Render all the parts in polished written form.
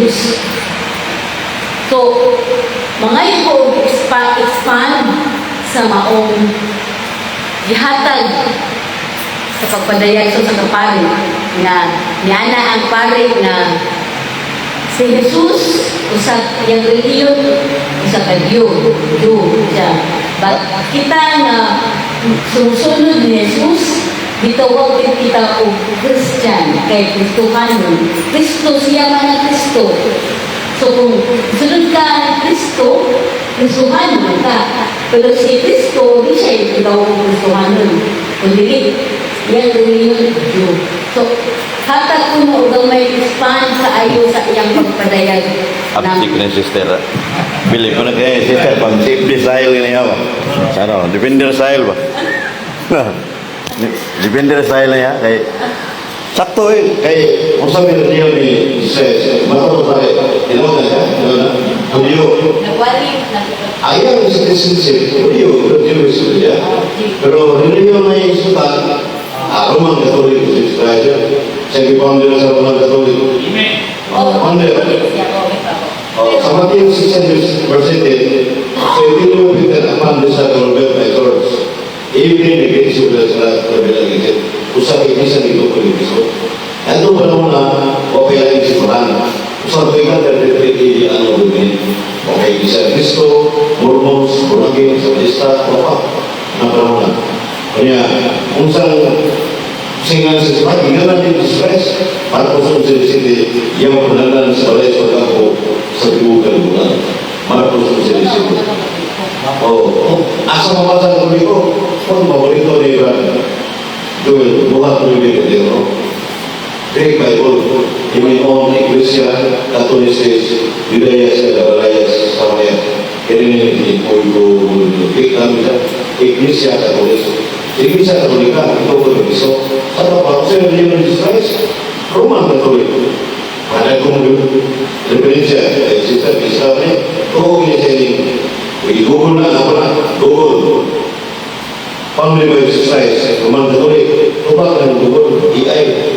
Diyos. So, mga ito, expand sa maong gihatag sa pagpadayag sa kapari nga niana ang pare nga si Jesus usag yang reliyon usag ka Diyo siya. But kita nga sumusunod ni Jesus bitawag din kita o Christian kay Kristohanon. Kristo siya man ang Kristo. So kung sunod ka ng Kristo, Kristohanon ka. Pero si Kristo, di siya yung bitawag o Kristohanon. Kundi yan reliyon Diyo. So hatag ko mo may expand sa ayo sa iyang pagpadayag. Absik na sister. Pilih ko na kaya sister pang safety style ini apa? Ano, defender style ba? Defender style niya kay sakto kay usabi niyo ni bato sa ilo na Julio. Nagwali Ayaw sa citizenship, Julio siya. Pero Julio na yung sultan, Roman Catholic Israel. Saya founder sa Roman Catholic. Founder. Sa Matthew 600%, sa Julio Peter Amanda sa Robert by George. Ibigay na kayo sulat sa lahat na bilagigit. Usap isa dito po yung iso. Ito pa naman na okay lang yung simulan. Usap ko yung kata-detriti ano rin. Okay, isa Cristo, Mormons, Boragin, Sabatista, Papa. Ano pa naman na. Kanya, kung saan singan sa sipat, hindi natin distress. Para po sa sinisiti, yung panalan sa balay sa kampo sa bibukan muna. Para po sa sinisiti. Asa mabasa ko rin ko, kung paborito ni Joel, buhat mo yung bigyan no? Great Bible, yung own Iglesia, Catholicis, Judayas, Gabalayas, Samaya, kaya rin yung big namin siya, Iglesia Catholic. Iglesia Catholica, ito ko yung iso. Sa pa, kasi yung Jesus Christ, Roman Catholic. Para kung referensya, Sister Isa niya, kung niya siya i-google na, ako na, Google. Family by exercise, Roman Catholic, tubak ng Google, EI.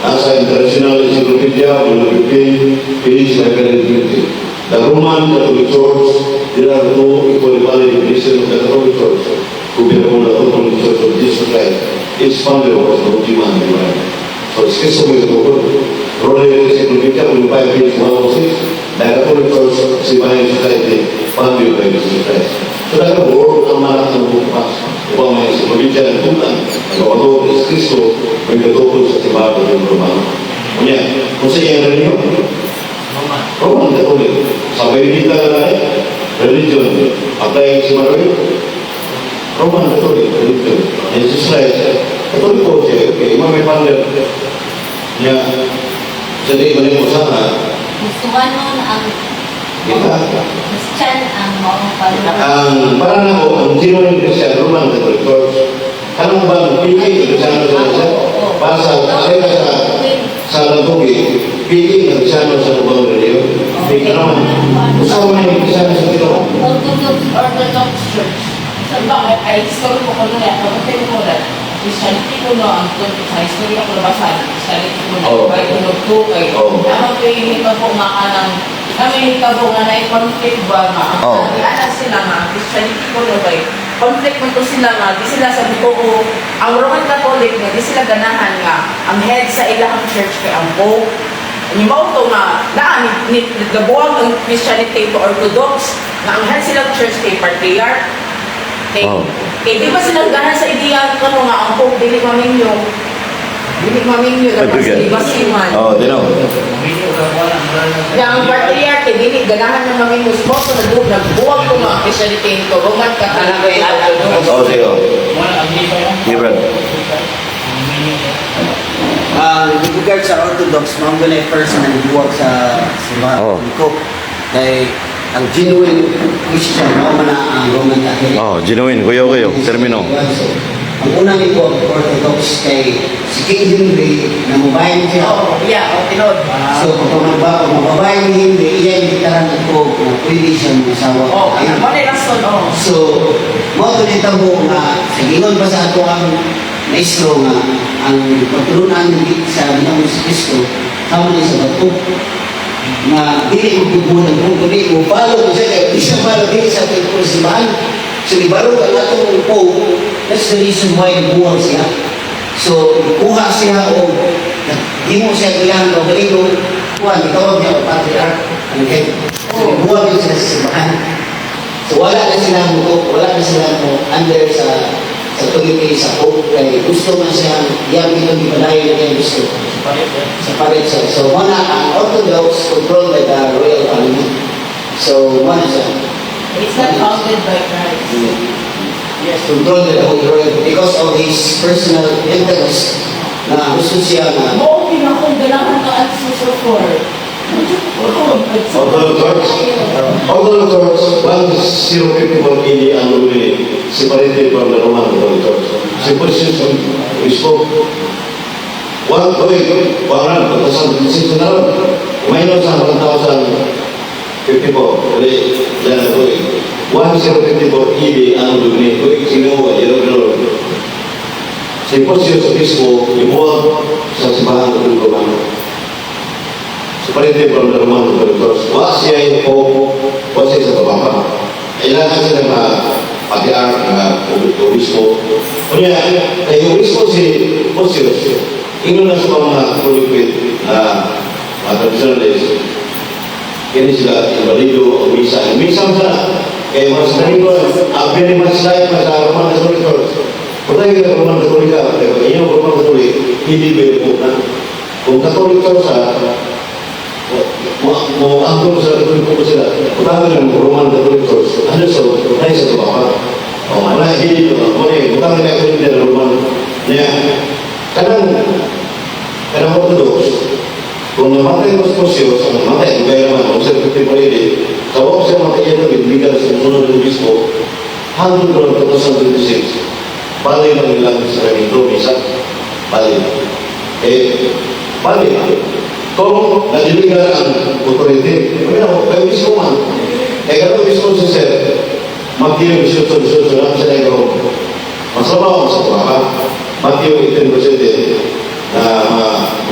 Nasa International Encyclopedia, volume 15, page 520. The Roman Catholic Church, there are no equally valid definition of the Catholic Church, who belong to the Catholic Church of Jesus Christ. Its founder was not human divine. So, it's case of the Google. Roman Encyclopedia, volume 5, page 106, the Catholic Church of Civil Society, founded by Jesus Christ. So, dapat buo ang marat ng bukas upang may encyclopedia ng tutan ang kawato is Cristo may katupod sa tibado ng Romano. Kanya, kung sa iyang reliyon, Roman Catholic, sa Benedicta na religion, applying si Maroy, Roman Catholic religion, Jesus Christ, Catholic po siya, okay, may panel niya, sa di maling mo sana, Musuhanon ang Christian ang maong parang ako, ang genuine Christian, Roman Catholic Church, anong bang pili Kristiano sa isa? Para sa karera sa Lantugi, pili ng Kristiano sa lubang reliyon. Pili naman. Usama na yung Kristiano sa Tiro. Orthodox Church. Sabi ay history ko ko na kapatid ko na Christianity ko na ang sa history ako nabasan. Christianity ko na kahit tunog to kay naman ko yung po nga ng kami hitabo nga na i-conflict ba nga anak sila nga Christianity ko na kay conflict mo to sila nga di sila sabi ko ang Roman Catholic nga di sila ganahan nga ang head sa ilang church kay ang Pope ni mauto nga ni gabuang ang Christianity to Orthodox nga ang head silang church kay Patriarch kay di ba silang ganahan sa ideya nga ang Pope dili maminyo dapat si Basiman Tino. Yang Patriarch dili ganahan ng maminyo spot na nagbuwag ko nga Christianity to Roman Catholic Sige. Gibran. With regard sa Orthodox, mga ganay first na nagbuwag sa simbahan ko. Dahil ang genuine Christian, mga man ang Roman Catholic. Genuine. Kuyo. Termino. Ang unang ibuwag Orthodox kay si King Henry na mabayan siya. tinod. So, kung mababayan ni Henry, iyan yung kitaran ko na pwede siya masawa. So, mga tunitabo nga, sa gingon pa sa ato ang maestro nga, ang pagtulunan sa Ginoo si Kristo, sama niya sa bato. Na dili mo pibunan kung kundi mo balo ko siya kaya isang balo dili sa ating simbahan. So ibalo ka na itong Pope, that's the reason why nabuwang siya. So kuha siya o di mo siya kailangan o galing kuha, itawag niya o patriarch ang head. So nabuwang yun sila sa simbahan. So wala na sila mo under sa authority sa Pope kaya gusto man siya yan itong ipadayo na niya gusto sa palit siya. So mga ang Orthodox controlled by the royal family. So mga siya It's not founded by Christ. yes, controlled by the Holy Royal because of his personal interest na gusto siya na Oo, pinakong ganahan ka at susufor. Although the Church, 1054 AD ang lumili, separated from the Roman Catholic Church. Si Precious Bispo, pagkasan na rin, umaynon sa 1054, ulit, yan na ito 1054 AD ang lumili, sinuwa, yun. Si Precious Bispo, ibuwag sa simbahan ng Romano. Seperti from the Roman Catholic Church, siya yung Pope, siya sa Papa. Kailangan sila na patriarch na obispo. Kaya obispo si Precious, ino na sa mga Catholic mga traditionalist, ini sila invalido o misa. Misa sa kaya mas narinig ko, very much like sa Roman Catholic Church. Patay ka Roman Catholic ka, pero inyong Roman Catholic, hindi pwede po na. Kung Catholic Church mau angkut sa Catholic po sila, patay ka ng Roman Catholic Church, ano sa tayo sa Papa. Wala hindi ito, patay ka ng Roman. Kadang Orthodox, kung namatay ko sa Precious, namatay, kaya naman, observative pa rin, tawag siya matay yan, bigyan sa sunod ng obispo, hanggang ko ng 2026, balik na nilang sa Ramito, misa, balik. Balik. Kung naliligan ang authority, kaya obispo man, kada obispo si Sir, magkiyong bisyo lang sa negro, masama ako sa Papa, magkiyong 18% na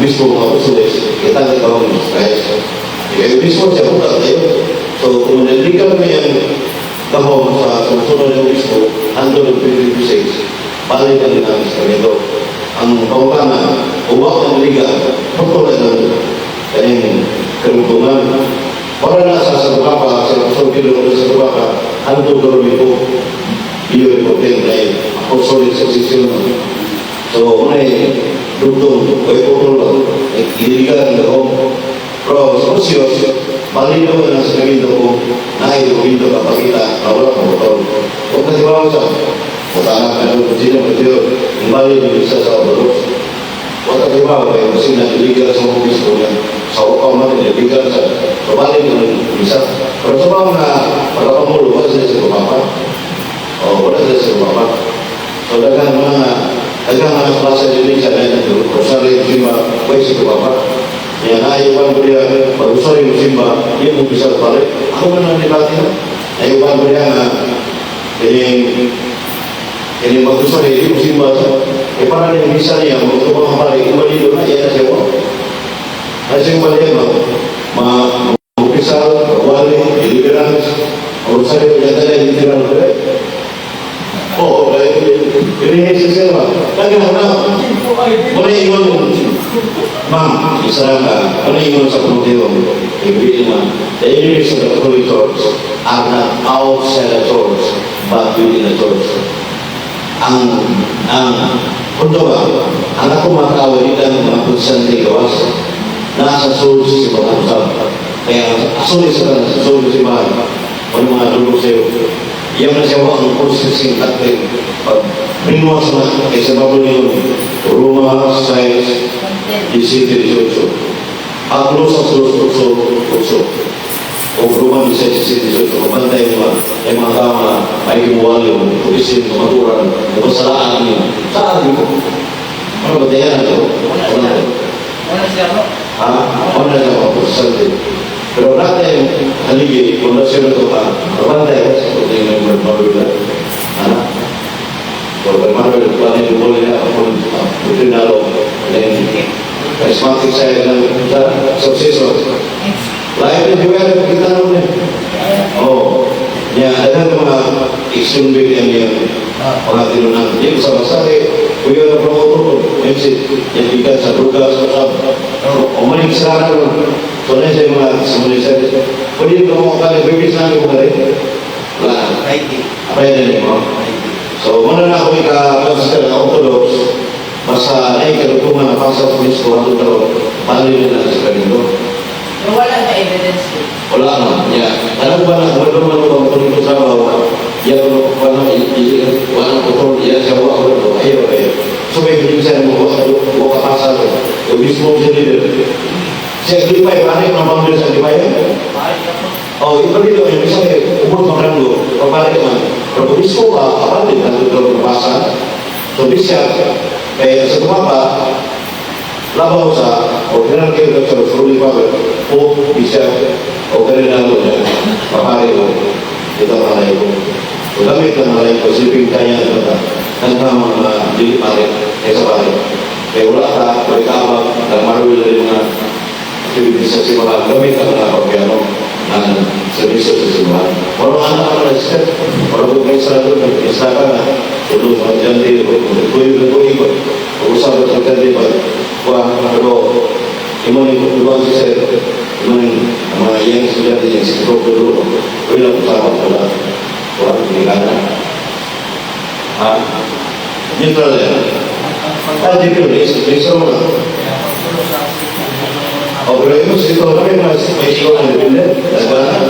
obispo mga apostles, kita ng tawag ng Christ. Kaya obispo siya buka tayo. So, kung naliligan mo yan, kahong sa susunod ng obispo, hanggang ng 2026, balik ang ginamit sa kanito. Ang pangkana, uwak ng liga, pagtuloy ng kanyang karuntungan. Para na sa Papa, sa Pagkilo sa Papa, hanggang karumi po, iyo reporting na apostolic succession. So, may dugtong, may putulong, iniligan na ako. Pero sa Precious, malinaw na sa kaminto ko, nahil kuminto ka pakita, na wala kang butol. Huwag na sibaw sa matanak na doon, sila matyo, yung bali ng isa sa Orthodox. Huwag na sibaw, kaya kasi naliligyan sa mga obispo niya. Sa upaw man, naliligyan sa bali ng isa. Pero sa mga pagkapamulo, wala sila sa Papa. Wala sila sa Papa. So, dagang mga klase din sa nanay, Rosario Simba, way sa Papa. Yan, naiwan ko niya, pag-Rosario Simba, yun mo bisa balik. Ako man ang nilati na. Naiwan ko niya na, ini mag-Rosario, yung Simba, para niya bisa niya, mga balik, umalido na, yan na siya mo. Kasi yung balik mo, mag-Pisal, Wali, Deliverance, Rosario, yan na yung tirang ko rin. Ini siya ba? Muna ingon mo, ma'am, isa ka, muna ingon sa komitiyo, ibigin naman, the enemies of the Catholic Church are not outside the church, but within the church. Punto ba, ang ako matawag dito ng mga protestante gawas, nasa soul si Pagkakusap. Kaya asulis sa soul si Pagkakusap, mga dulog sa'yo. Yang na siya ang processing natin pag minwas na ay sa babo niyo Roma, Size, Isiti, 18 Aglos, o Roma, Size, Isiti, 18 kapantay mo ay mga tama ay kimuwali mo isin, maturan masalaan niyo saan niyo ano ba tayo na ito? Wala siya mo? Wala siya mga prosesante. Pero natin haligi, pundasyon ito ka, kapantay ka sa puting ng Marvel. So, Marvel, paano yung boleh na, putin na lo, charismatic saya sa successor. Lain din juga ada kita naman. Oh, ya ada mga action big yang mga tinunan. Yung sa kuya na promotor ko, MC, yung bigat sa druga, sa sab. Umaling sa soalnya saya mga semuanya saya, pwede ko mga kali bibis na ko kali. Wala. Apa yan din mo? So, muna na ako ika-pastor na Orthodox, basta ay kalutungan na pasas ng sekolah itu terus paling na sa kanilo. Pero wala na evidence eh. Wala na, ya. Alam ba na, wala naman ako ang punito sa bawa, ya, wala ko ya, siya wala ko, ayaw. So, may bisa mo kapasa ko, yung mismo siya leader. Siya lipay, paano yung nabanggal sa lipay? Oh, iba dito, yung isa umur magranggo, pabalik naman. Pero kung mismo ka, apa din, nandun kapasa. So, bisa, kaya sa tumapa, labaw sa original care doctor Truly Power o bisa o karinalo niya papari ko ito malay ko so gamit ang malay ko silping kanya ng mga dili pare sa pare kaya wala ka pagkabag ng marul rin mga activities sa simbahan gamit ang mga pagpiano ng servisyo sa simbahan parang anak ka na siya parang kung may sarado ng istaka na tulong mga dyan din ko usap sa kandipa wah kalau iman itu dua sisi iman sama yang sudah di sekolah dulu bila bersama pada orang di sana neutral ya tadi itu semua oh itu sih kalau kami masih orang independen dan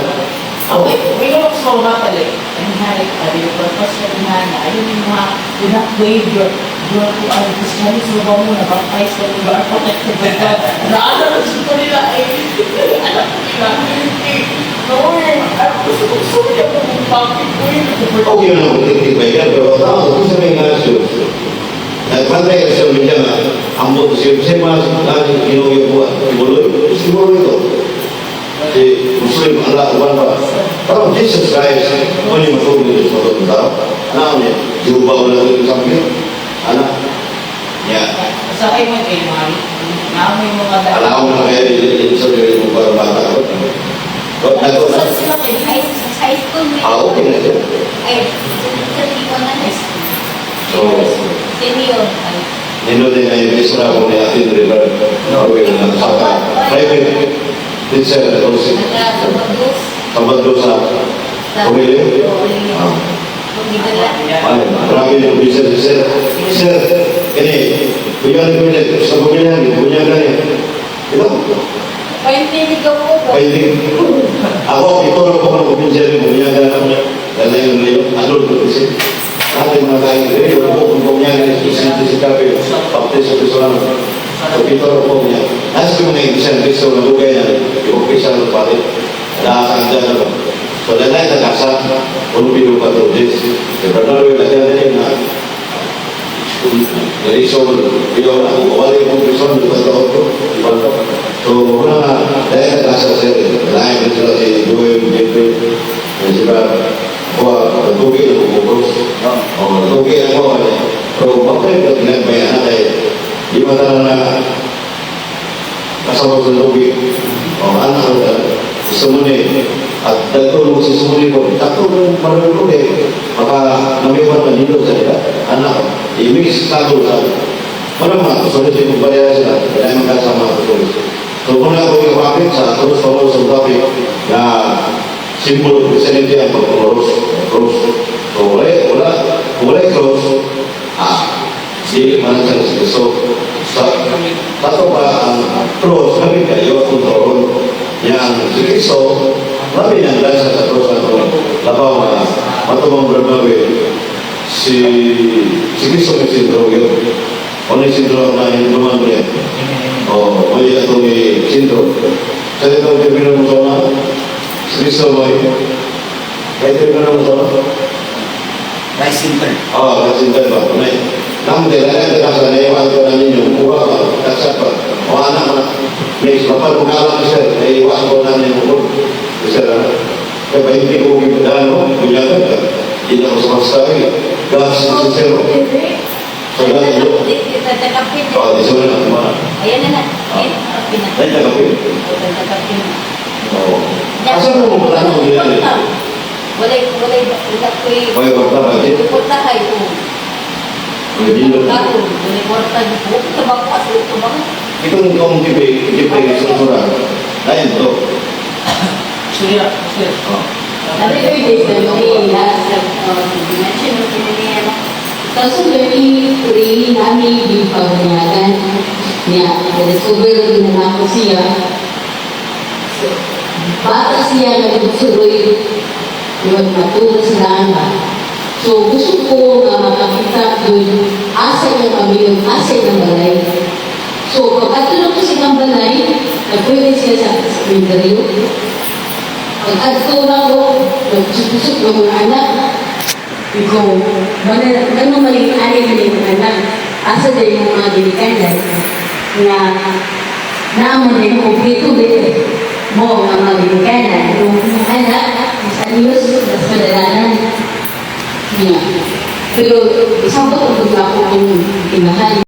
Okay, may mga small battle eh. Ang hari, yung purpose na dinana, ayun yung mga, do not waive your Christianism mo na baptize ka yung bar protected by God. Naala na sa nila eh. Alam ko nila. No eh. Gusto niya kung bakit ko yun. oh yun ang magtitibay pero tao kung sa may nasyo pantay ka siya minyan ang buto siya masuk lagi inuwi buat ibuloy siguro ito di Muslim Allah Akbar kalau Jesus Christ only masuk di suatu tempat namanya diubah oleh itu sampai anak ya Sa akin mo kayo mga namin mga daan. alam mo kaya di saudara bubar bata kok ako So, sino kayo? High school mo? okay na siya Ay, sa tipo na high school. so Senior. nino din ay isra ko ni atin river okay na saka private teacher also Nagkakabagos. tambah dosa pemilih marami yang bisa share ini punya sebelumnya punya gaya itu Painting ko po. painting ako ito lang po ang pinjari punya gaya dan yang adult bersih nanti mengenai ini aku punya gaya di kafe baptis itu seorang tapi itu orang punya nanti mengenai bisa orang juga yang bisa balik dah ada so dan lain terasa untuk hidup atau jenis benar benar ada yang dari soal dia orang awal yang berison betul betul so mana daerah terasa saya lain betul di dua betul sebab wah betul itu fokus betul itu apa ya kalau apa itu dengan banyak ada di mana kasar betul anak ada semuanya ada tu si semuanya pun tak tu baru deh maka kami pernah hidup saja anak ini satu mana mak sudah cukup bayar saja dan mereka sama terus tu pun aku yang pakai terus kalau sebab ya simbol Kristianiti yang terus boleh terus di mana saya besok satu terus kami kayu turun yang Kristo tapi yang lain saya terus lapang atau memberbagai si Kristo sindrom itu oleh sindrom lain belum ada oh oleh itu sindrom saya tahu dia bilang musola Kristo boy kayak dia bilang musola Rising turn. oh rising turn pak naik namun dia lain terasa naik waktu nanti nyumpul tak siapa oh anak may kapag umalang siya, ay iwas ko na niya mo. Kasi kaya hindi ko gimana, kunyagan ka. Hindi na ako sumasabi. Gas na sincero. So, ganun. Tatakapin. Oh, di sila na kumana. Ayan na na. Tatakapin na. Ay, tagapin. Tatakapin na. Oo. Asa mo mo plano mo yan? Walay ko'y May kwarta ba, Jay? porta kayo. May bilog. Ako, walay porta ko. Tabak ko, asal ko ba? Itong kipay struktura. Ayun to. Sila, sila. Oh. Sabi ko yung destiny, mention mo pinaniyan. Kaso very really namin yung pagbanyagan niya. Na-discover din na ako siya. Bata siya na nagsuroy yung maturo sa lana. So gusto ko na makakita yung asa ng pamilyang asa ng balay. So kapag tulog ko siya ng balay, nagpwede siya sa sementeryo. Pag-adto na ko, nagsusok ng mga anak. Ikaw, ano maling ani na yung anak? Asa na yung mga dinikanan na naman na yung kompleto din mo ang mga dinikanan. Yung anak, sa Diyos, mas madalanan niya. Pero isang bakit ako kung pinahal.